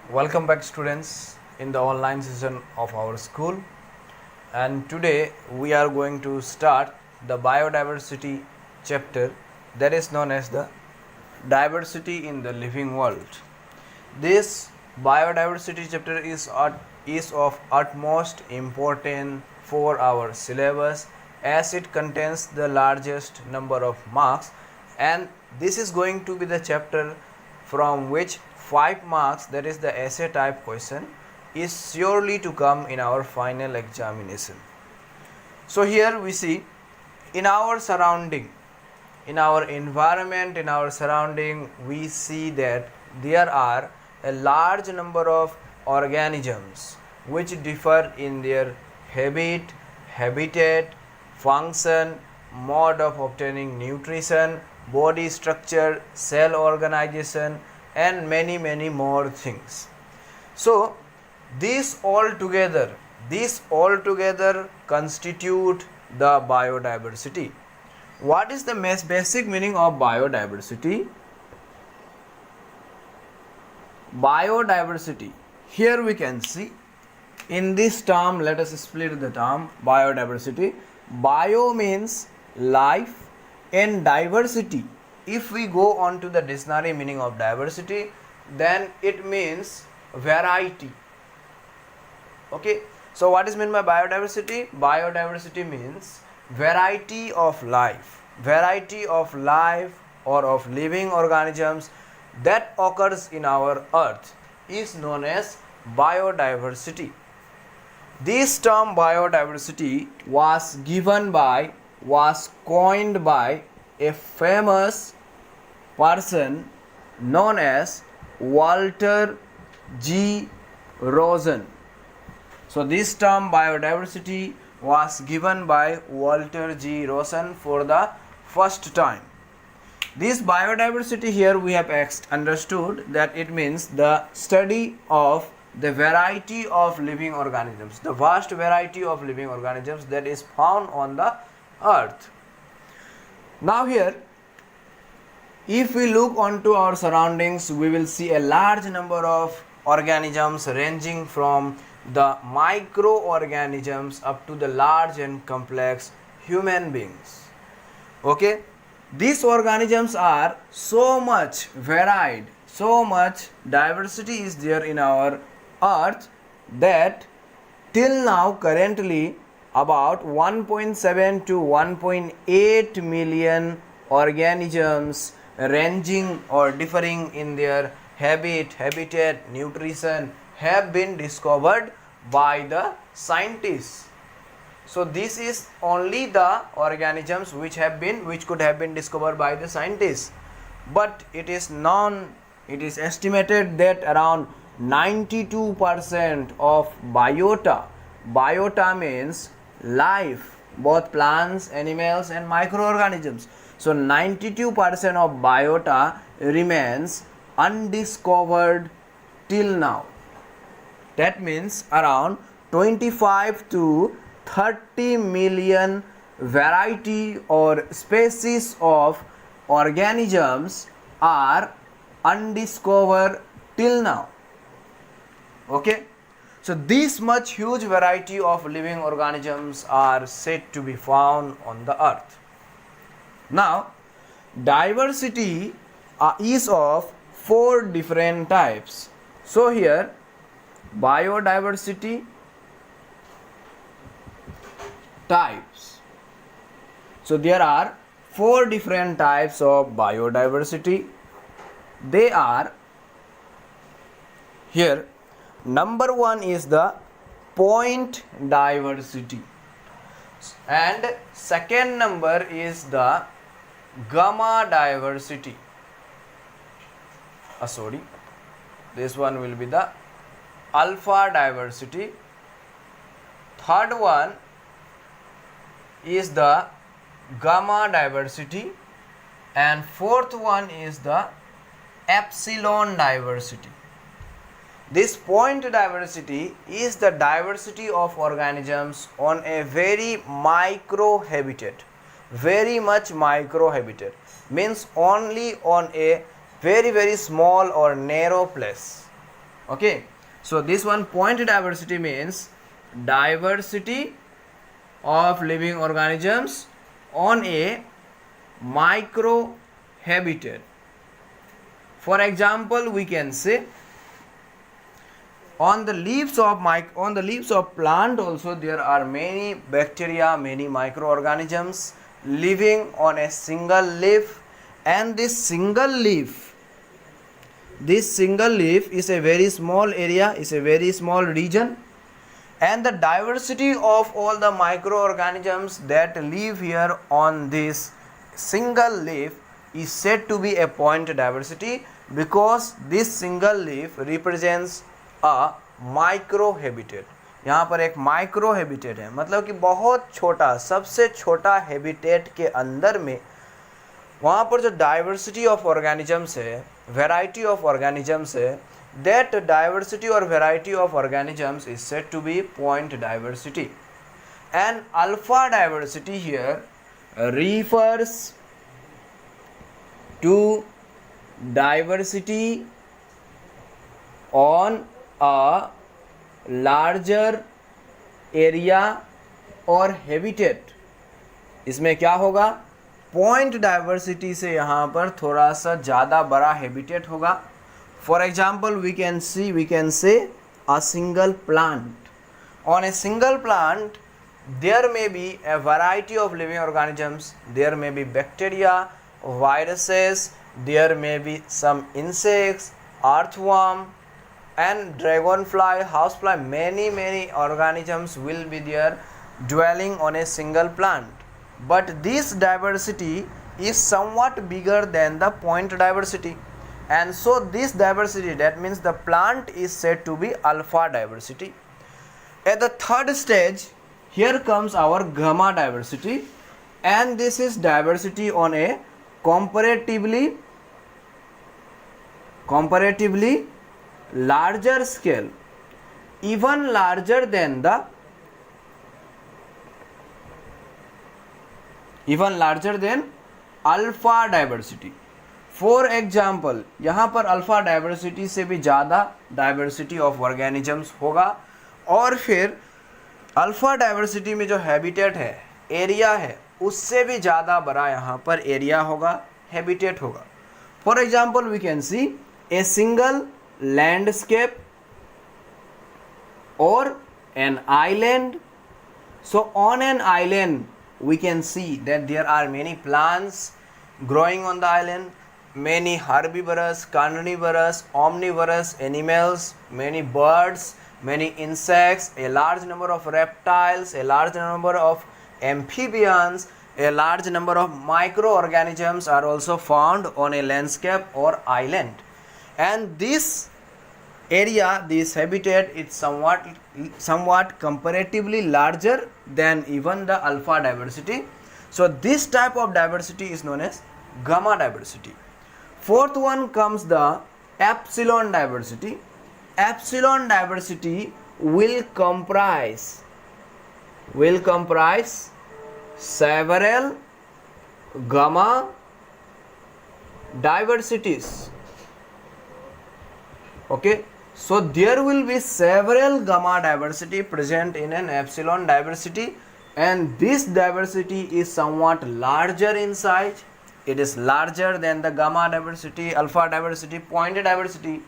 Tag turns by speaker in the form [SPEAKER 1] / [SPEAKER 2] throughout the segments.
[SPEAKER 1] Welcome back students in the online session of our school, and today we are going to start the biodiversity chapter that is known as the diversity in the living world. This biodiversity chapter is of utmost importance for our syllabus as it contains the largest number of marks, and this is going to be the chapter from which 5 marks, that is the essay type question, is surely to come in our final examination. So here we see in our surrounding, in our environment, in our surrounding, we see that there are a large number of organisms which differ in their habit, habitat, function, mode of obtaining nutrition, body structure, cell organization, and many more things. So these all together constitute the biodiversity. What is the basic meaning of biodiversity? Biodiversity, here we can see in this term, let us split the term biodiversity. Bio means life and diversity. If we go on to the dictionary meaning of diversity, then it means variety. Okay, so what is meant by biodiversity? Biodiversity means variety of life or of living organisms that occurs in our earth is known as biodiversity. This term biodiversity was coined by a famous person known as Walter G. Rosen. So this term biodiversity was given by Walter G. Rosen for the first time. This biodiversity, here we have understood that it means the study of the variety of living organisms, the vast variety of living organisms that is found on the earth. Now here, if we look onto our surroundings, we will see a large number of organisms ranging from the microorganisms up to the large and complex human beings. Okay, these organisms are so much varied, so much diversity is there in our earth that till now currently about 1.7 to 1.8 million organisms ranging or differing in their habitat, nutrition have been discovered by the scientists. So this is only the organisms which could have been discovered by the scientists, but it is estimated that around 92% of biota means life, both plants, animals and microorganisms. So 92% of biota remains undiscovered till now. That means around 25 to 30 million variety or species of organisms are undiscovered till now. Okay, so this much huge variety of living organisms are said to be found on the earth. Now diversity is of 4 different types. So here biodiversity types. So there are 4 different types of biodiversity. They are here. Number 1 is the point diversity, and second number is the gamma diversity. This one will be the alpha diversity. Third one is the gamma diversity, and fourth one is the epsilon diversity. This point diversity is the diversity of organisms on a very micro habitat, very much micro habitat, means only on a very small or narrow place. Okay, so this one, point diversity means diversity of living organisms on a micro habitat. For example, we can say on the leaves of plant also there are many bacteria, many microorganisms living on a single leaf, and this single leaf is a very small area, is a very small region, and the diversity of all the microorganisms that live here on this single leaf is said to be a point diversity, because this single leaf represents a micro habitat. यहाँ पर एक micro habitat है, मतलब कि बहुत छोटा, सबसे छोटा हैबिटेट के अंदर में वहाँ पर जो डाइवर्सिटी ऑफ ऑर्गेनिजम्स है, वैरायटी ऑफ ऑर्गेनिजम्स है, that diversity or variety of organisms is said to be point diversity. And alpha diversity here refers to diversity on a larger area or habitat. इसमें क्या होगा, point diversity से यहाँ पर थोड़ा सा ज़्यादा बड़ा हैबिटेट होगा. For example, we can say a single plant. On a single plant, there may be a variety of living organisms. There may be bacteria, viruses, there may be some insects, earthworm, and dragonfly, housefly. Many organisms will be there dwelling on a single plant. But this diversity is somewhat bigger than the point diversity. And so this diversity, that means the plant, is said to be alpha diversity. At the third stage, here comes our gamma diversity, and this is diversity on a comparatively larger scale, even larger than alpha diversity. For example, यहाँ पर alpha diversity से भी ज़्यादा diversity of organisms होगा, और फिर alpha diversity में जो हैबिटेट है, एरिया है, उससे भी ज़्यादा बड़ा यहाँ पर एरिया होगा, हैबिटेट होगा. For example, we can see a single landscape और an island. So on an island we can see that there are many plants growing on the island, many herbivorous, carnivorous, omnivorous animals, many birds, many insects, a large number of reptiles, a large number of amphibians, a large number of microorganisms are also found on a landscape or island. And this area, this habitat, is somewhat comparatively larger than even the alpha diversity. So this type of diversity is known as gamma diversity. Fourth one comes the epsilon diversity. Epsilon diversity will comprise several gamma diversities. Okay, so there will be several gamma diversity present in an epsilon diversity, and this diversity is somewhat larger in size. It is larger than the gamma diversity, alpha diversity, point diversity.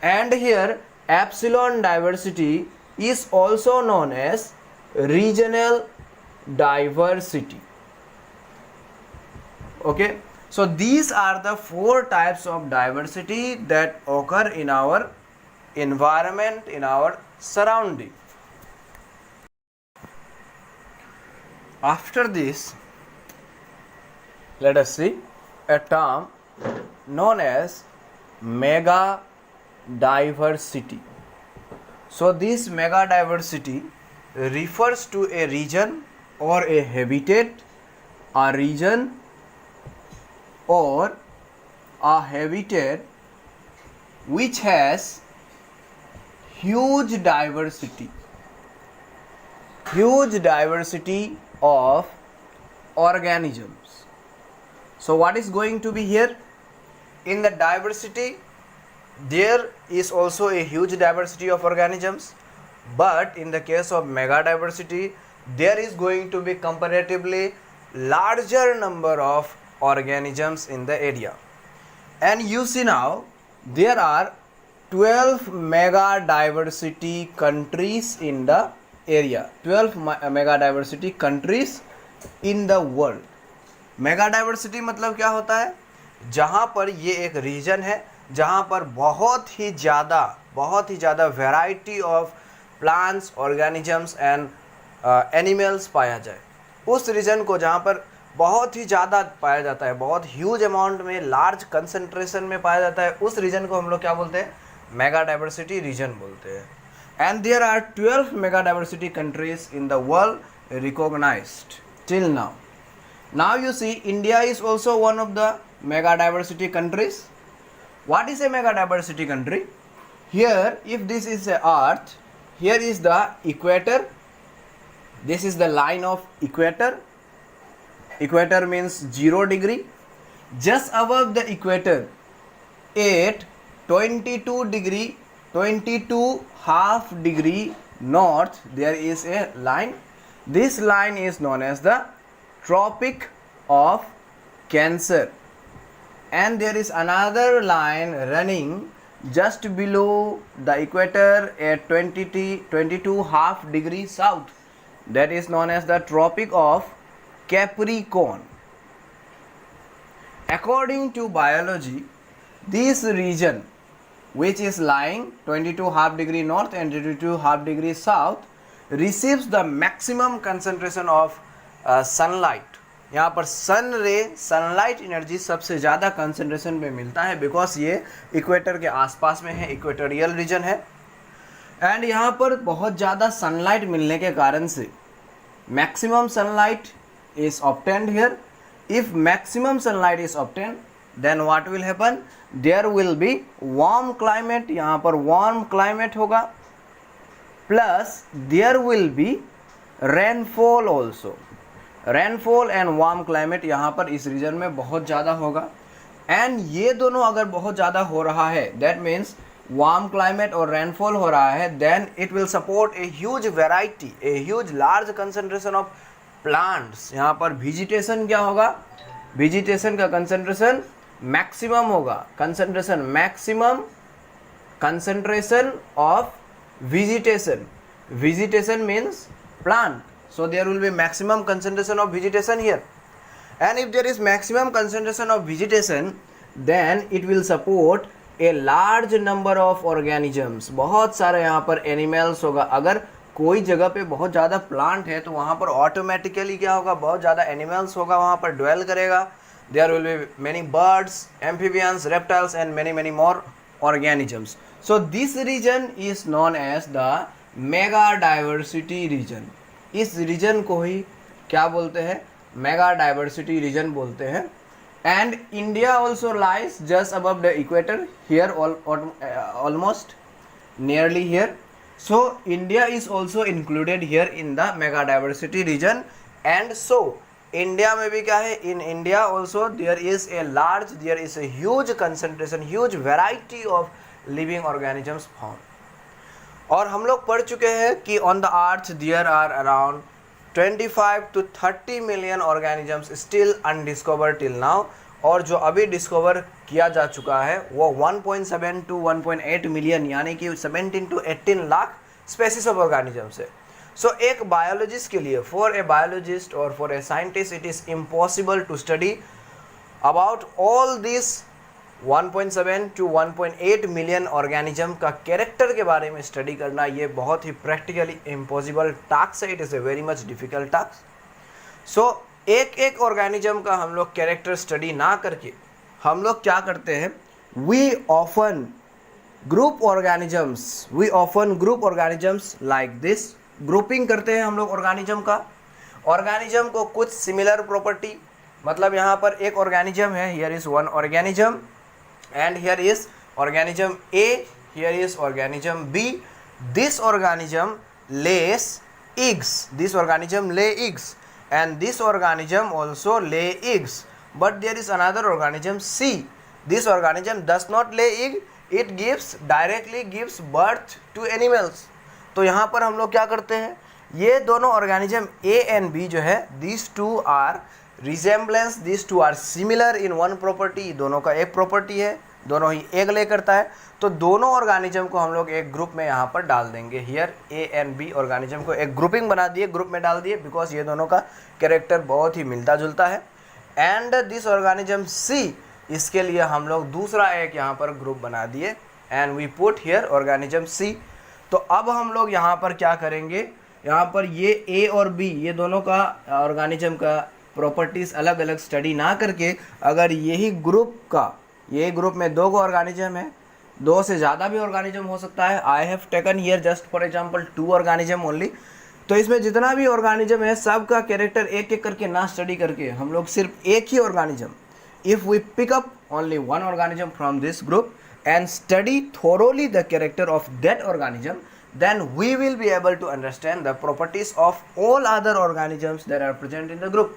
[SPEAKER 1] And here epsilon diversity is also known as regional diversity. Okay, so these are the four types of diversity that occur in our environment, in our surrounding. After this, let us see a term known as mega diversity. So this mega diversity refers to a region or a habitat, a region or a habitat which has huge diversity of organisms. So what is going to be here? In the diversity there is also a huge diversity of organisms, but in the case of mega diversity there is going to be comparatively larger number of organisms in the area. And you see now there are 12 mega diversity countries in the area, 12 mega diversity countries in the world. Mega diversity मतलब क्या होता है, जहाँ पर ये एक reason है जहाँ पर बहुत ही ज़्यादा variety of plants, organisms and animals पाया जाए, उस रीजन को जहाँ पर बहुत ही ज़्यादा पाया जाता है, बहुत ह्यूज अमाउंट में, लार्ज कंसंट्रेशन में पाया जाता है, उस रीजन को हम लोग क्या बोलते हैं, मेगा डाइवर्सिटी रीजन बोलते हैं. And there are 12 mega diversity countries in the world recognised till now. Now you see India is also one of the mega diversity countries. What is a mega diversity country? Here, if this is a earth, here is the equator, this is the line of equator. Equator means 0 degree. Just above the equator at 22 half degree north there is a line. This line is known as the Tropic of Cancer, and there is another line running just below the equator at 22 half degree south, that is known as the Tropic of Capricorn. According to biology, this region which is lying 22 half degree north and 22 half degree south receives the maximum concentration of sunlight. यहाँ पर sunlight energy सबसे ज़्यादा concentration में मिलता है, because ये equator के आसपास में है, इक्वेटोरियल रीजन है, एंड यहाँ पर बहुत ज़्यादा सनलाइट मिलने के कारण से maximum sunlight is obtained here. If maximum sunlight is obtained then what will happen, there will be warm climate. यहाँ पर वार्म क्लाइमेट होगा, plus there will be rainfall also. Rainfall and warm climate यहाँ पर इस reason में बहुत ज़्यादा होगा, एंड ये दोनों अगर बहुत ज़्यादा हो रहा है, दैट मीन्स वार्म क्लाइमेट और रेनफॉल हो रहा है, then it will support a huge variety, a huge large concentration of plants. यहाँ पर वेजिटेशन क्या होगा, वेजिटेशन का कंसंट्रेशन मैक्सिमम होगा, concentration maximum concentration of vegetation. Vegetation means plant, so there will be maximum concentration of vegetation here, and if there is maximum concentration of vegetation then it will support a large number of organisms. बहुत सारे यहाँ पर animals होगा. अगर कोई जगह पे बहुत ज़्यादा प्लांट है तो वहाँ पर ऑटोमेटिकली क्या होगा, बहुत ज़्यादा एनिमल्स होगा, वहाँ पर ड्वेल करेगा. There will be many birds, amphibians, reptiles and many more organisms. So this region is known as the mega diversity region. इस रीजन को ही क्या बोलते हैं, मेगा डाइवर्सिटी रीजन बोलते हैं. And India also lies just above the equator here, almost nearly here. So India is also included here in the mega diversity region. And so India में भी क्या है, in India also there is a huge concentration, huge variety of living organisms found. और हम लोग पढ़ चुके हैं कि on the earth there are around 25 to 30 million organisms still undiscovered till now. और जो अभी डिस्कवर किया जा चुका है वो 1.7 to 1.8 मिलियन यानी कि 17 to 18 लाख स्पेसीज ऑफ ऑर्गेनिजम्स है. सो एक बायोलॉजिस्ट के लिए, फॉर ए बायोलॉजिस्ट और for a scientist, it is impossible to study about all this 1.7 to 1.8 million organism का कैरेक्टर के बारे में स्टडी करना. ये बहुत ही प्रैक्टिकली इम्पॉसिबल टास्क है. It is a very much difficult task. So एक ऑर्गेनिज्म का हम लोग कैरेक्टर स्टडी ना करके हम लोग क्या करते हैं, we often group organisms like this. Grouping करते हैं हम लोग ऑर्गेनिज्म का. ऑर्गेनिज्म को कुछ सिमिलर प्रॉपर्टी, मतलब यहाँ पर एक ऑर्गेनिज्म है, here is one organism and here is organism A, here is organism B. This organism lays eggs, this organism lay eggs and this organism also lay eggs, but there is another organism C. This organism does not lay egg, it gives directly gives birth to animals. तो यहाँ पर हम लोग क्या करते हैं, ये दोनों ऑर्गेनिज्म ए एंड बी जो है, this two are resemblance, this two are similar in one property, दोनों का एक प्रॉपर्टी है, दोनों ही एग ले करता है। तो दोनों ऑर्गेनिज्म को हम लोग एक ग्रुप में यहाँ पर डाल देंगे। Here A and B organism को एक ग्रुपिंग बना दिए, ग्रुप में डाल दिए, बिकॉज ये दोनों का कैरेक्टर बहुत ही मिलता जुलता है। एंड दिस ऑर्गेनिज्म सी, इसके लिए हम लोग दूसरा एक यहाँ पर ग्रुप बना दिए, and we put here organism C. तो अब हम लोग यहाँ पर क्या करेंगे, यहाँ पर ये ए और बी, ये दोनों का ऑर्गेनिज्म का प्रॉपर्टीज़ अलग अलग स्टडी ना करके, अगर यही ग्रुप का, ये ग्रुप में दो को ऑर्गेनिज्म है, दो से ज़्यादा भी ऑर्गेनिज्म हो सकता है, I have taken here just for example 2 organism only. तो इसमें जितना भी ऑर्गेनिज्म है सब का कैरेक्टर एक एक करके ना स्टडी करके, हम लोग सिर्फ एक ही organism, if we pick up only one organism from this group and study thoroughly the character of that organism, then we will be able to understand the properties of all other organisms that are present in the group.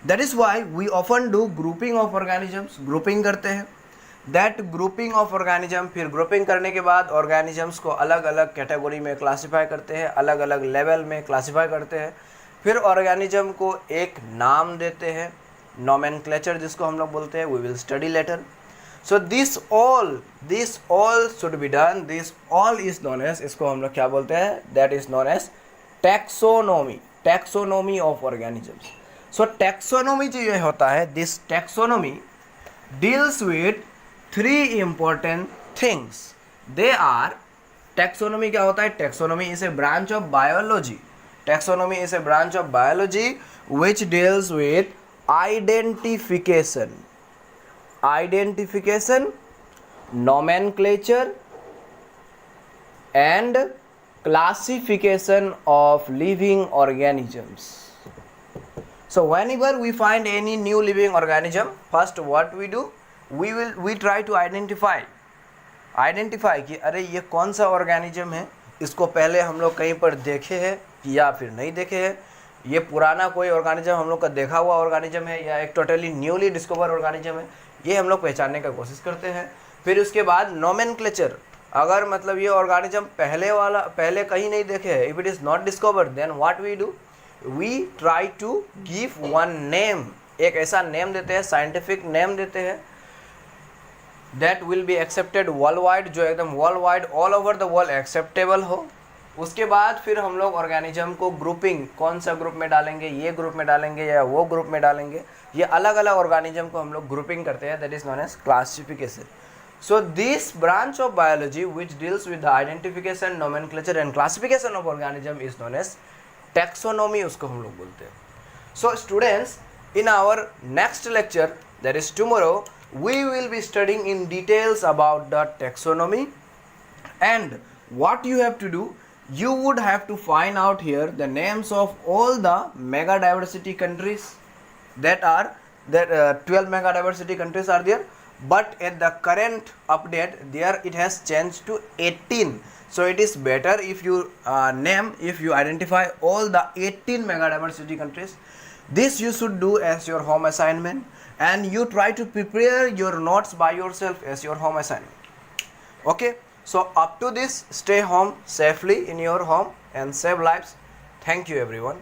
[SPEAKER 1] That is why we often do grouping of organisms, grouping करते हैं। that grouping of organism, फिर grouping करने के बाद organisms को अलग अलग category में क्लासीफाई करते हैं, अलग अलग लेवल में क्लासीफाई करते हैं, फिर organism को एक नाम देते हैं, nomenclature जिसको हम लोग बोलते हैं, we will study later. So this all should be done, this all is known as, इसको हम लोग क्या बोलते हैं, that is known as taxonomy of organisms. So taxonomy जो ये होता है, this taxonomy deals with 3 important things. They are, taxonomy क्या होता है, taxonomy is a branch of biology. Taxonomy is a branch of biology which deals with identification, nomenclature and classification of living organisms. So whenever we find any new living organism, first what we do, we try to identify कि अरे ये कौन सा organism है, इसको पहले हम लोग कहीं पर देखे हैं या फिर नहीं देखे हैं, ये पुराना कोई ऑर्गेनिज्म हम लोग का देखा हुआ ऑर्गेनिज्म है या एक टोटली न्यूली डिस्कवर ऑर्गेनिज्म है, ये हम लोग पहचानने का कोशिश करते हैं। फिर उसके बाद नोमेनक्लेचर, अगर मतलब ये ऑर्गेनिज्म पहले कहीं नहीं देखे है, if it is not discovered, then what we do, we try to give one name, एक ऐसा नेम देते हैं, साइंटिफिक नेम देते हैं, that will be accepted world wide, जो एकदम world wide all over the world acceptable हो। उसके बाद फिर हम लोग ऑर्गेनिज्म को ग्रुपिंग, कौन सा ग्रुप में डालेंगे, ये ग्रुप में डालेंगे या वो ग्रुप में डालेंगे, ये अलग अलग ऑर्गेनिज्म को हम लोग ग्रुपिंग करते हैं, that is known as classification. So this branch of biology which deals with the identification, nomenclature and classification of organism is known as taxonomy, उसको हम लोग बोलते हैं। So students, in our next lecture, that is tomorrow, we will be studying in details about the taxonomy, and what you have to do, you would have to find out here the names of all the mega diversity countries that are there. 12 mega diversity countries are there, but at the current update there it has changed to 18. So it is better if you if you identify all the 18 mega diversity countries. This you should do as your home assignment, and you try to prepare your notes by yourself as your home assignment. Okay, so up to this, stay home safely in your home and save lives. Thank you everyone.